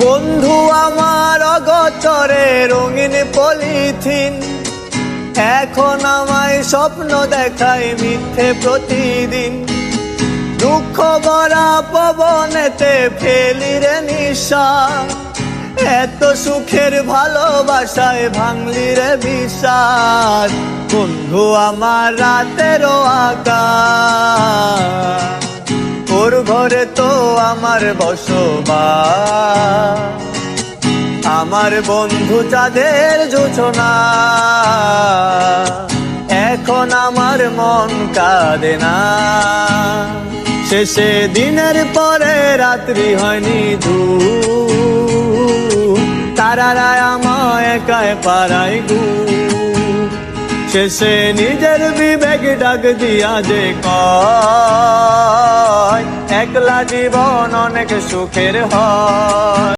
বন্ধু আমার অগোচরে রঙিন পলিথিন, এখন আমায় স্বপ্ন দেখায় মিথ্যে প্রতিদিন। দুঃখ ভরা পবনেতে ফেলি রে নিঃশ্বাস, এত সুখের ভালোবাসায় ভাঙলি রে বিশ্বাস। বন্ধু আমার রাতেরও আকাশ, ওর ঘরে তো আমার বসবাস। আমার বন্ধু চাঁদের জোছনা, এখন আমার মন কাঁদে না। শেষে দিনের পরে রাত্রি হয়নি তারারা আমায় একাই পাড়ায় গু। শেষে নিজের বিবেক ডাক দিয়া যে কয়, একলা জীবন অনেক সুখের হয়।